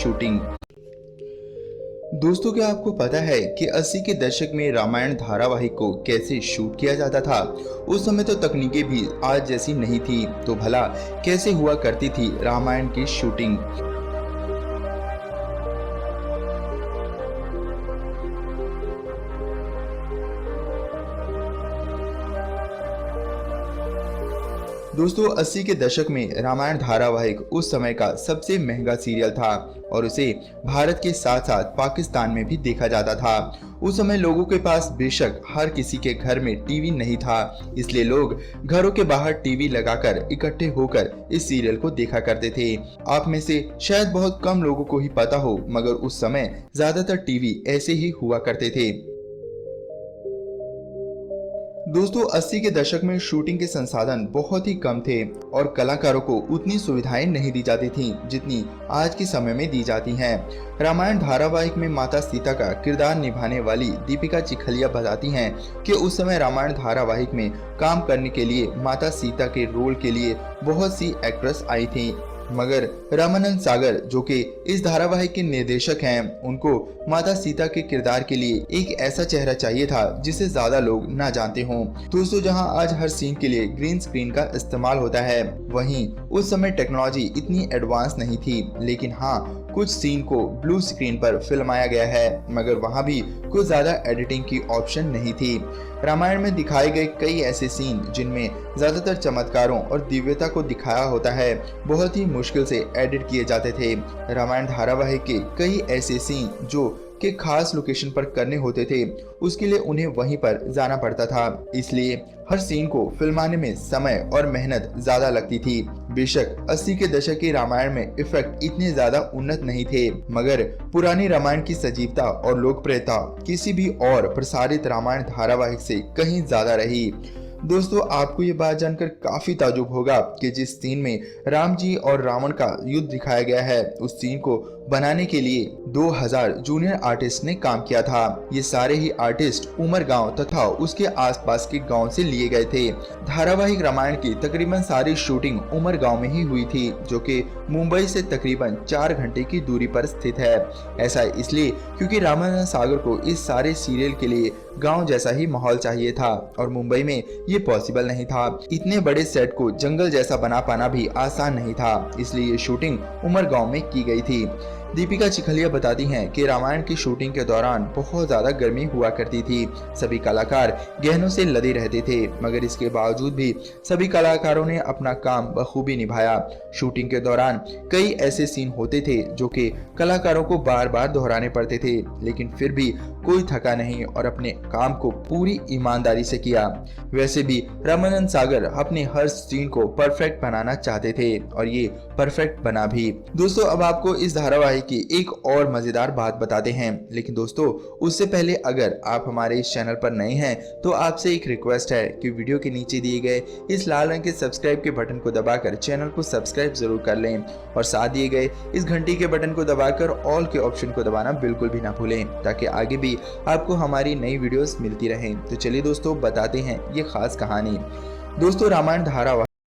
Shooting. दोस्तों, क्या आपको पता है कि 80 के दशक में रामायण धारावाहिक को कैसे शूट किया जाता था? उस समय तो तकनीकें भी आज जैसी नहीं थी, तो भला कैसे हुआ करती थी रामायण की शूटिंग? दोस्तों, 80 के दशक में रामायण धारावाहिक उस समय का सबसे महंगा सीरियल था और उसे भारत के साथ साथ पाकिस्तान में भी देखा जाता था। उस समय लोगों के पास बेशक हर किसी के घर में टीवी नहीं था, इसलिए लोग घरों के बाहर टीवी लगाकर इकट्ठे होकर इस सीरियल को देखा करते थे। आप में से शायद बहुत कम लोगों को ही पता हो, मगर उस समय ज्यादातर टीवी ऐसे ही हुआ करते थे। दोस्तों, 80 के दशक में शूटिंग के संसाधन बहुत ही कम थे और कलाकारों को उतनी सुविधाएं नहीं दी जाती थीं जितनी आज के समय में दी जाती हैं। रामायण धारावाहिक में माता सीता का किरदार निभाने वाली दीपिका चिखलिया बताती हैं कि उस समय रामायण धारावाहिक में काम करने के लिए माता सीता के रोल के लिए बहुत सी एक्ट्रेस आई थीं, मगर रामानंद सागर जो कि इस धारावाहिक के निर्देशक हैं, उनको माता सीता के किरदार के लिए एक ऐसा चेहरा चाहिए था जिसे ज्यादा लोग ना जानते हों। दोस्तों, जहां आज हर सीन के लिए ग्रीन स्क्रीन का इस्तेमाल होता है, वहीं उस समय टेक्नोलॉजी इतनी एडवांस नहीं थी, लेकिन हाँ, कुछ सीन को ब्लू स्क्रीन पर फिल्माया गया है, मगर वहां भी कुछ ज्यादा एडिटिंग की ऑप्शन नहीं थी। रामायण में दिखाए गए कई ऐसे सीन जिनमें ज्यादातर चमत्कारों और दिव्यता को दिखाया होता है, बहुत ही मुश्किल से एडिट किए जाते थे। रामायण धारावाहिक के कई ऐसे सीन जो के खास लोकेशन पर करने होते थे, उसके लिए उन्हें वहीं पर जाना पड़ता था, इसलिए हर सीन को फिल्माने में समय और मेहनत ज्यादा लगती थी। बेशक 80 के दशक के रामायण में इफेक्ट इतने ज्यादा उन्नत नहीं थे, मगर पुरानी रामायण की सजीवता और लोकप्रियता किसी भी और प्रसारित रामायण धारावाहिक से कहीं ज्यादा रही। दोस्तों, आपको ये बात जानकर काफी ताज्जुब होगा कि जिस सीन में राम जी और रावण का युद्ध दिखाया गया है, उस सीन को बनाने के लिए 2000 जूनियर आर्टिस्ट ने काम किया था। ये सारे ही आर्टिस्ट उमरगांव तथा उसके आसपास के गांव से लिए गए थे। धारावाहिक रामायण की तकरीबन सारी शूटिंग उमरगांव में ही हुई थी, जो कि मुंबई से तकरीबन 4 घंटे की दूरी पर स्थित है। ऐसा इसलिए क्योंकि रामानंद सागर को इस सारे सीरियल के लिए गांव जैसा ही माहौल चाहिए था और मुंबई में ये पॉसिबल नहीं था। इतने बड़े सेट को जंगल जैसा बना पाना भी आसान नहीं था, इसलिए ये शूटिंग उमरगांव में की गई थी। दीपिका चिखलिया बताती हैं कि रामायण की शूटिंग के दौरान बहुत ज्यादा गर्मी हुआ करती थी। सभी कलाकार गहनों से लदे रहते थे, मगर इसके बावजूद भी सभी कलाकारों ने अपना काम बखूबी निभाया। शूटिंग के दौरान कई ऐसे सीन होते थे जो कि कलाकारों को बार बार दोहराने पड़ते थे, लेकिन फिर भी कोई थका नहीं और अपने काम को पूरी ईमानदारी से किया। वैसे भी रामानंद सागर अपने हर सीन को परफेक्ट बनाना चाहते थे और ये परफेक्ट बना भी। दोस्तों, अब आपको इस धारावाहिक की एक और मजेदार बात बताते हैं, लेकिन दोस्तों उससे पहले अगर आप हमारे इस चैनल पर नए हैं तो आपसे एक रिक्वेस्ट है कि वीडियो के नीचे दिए गए इस लाल रंग के सब्सक्राइब के बटन को दबाकर चैनल को सब्सक्राइब जरूर कर लें और साथ दिए गए इस घंटी के बटन को दबाकर ऑल के ऑप्शन को दबाना बिल्कुल भी ना भूलें, ताकि आगे भी आपको हमारी नई वीडियोस मिलती रहें। तो चलिए दोस्तों, बताते हैं ये खास कहानी। दोस्तों, रामायण धारावाहिक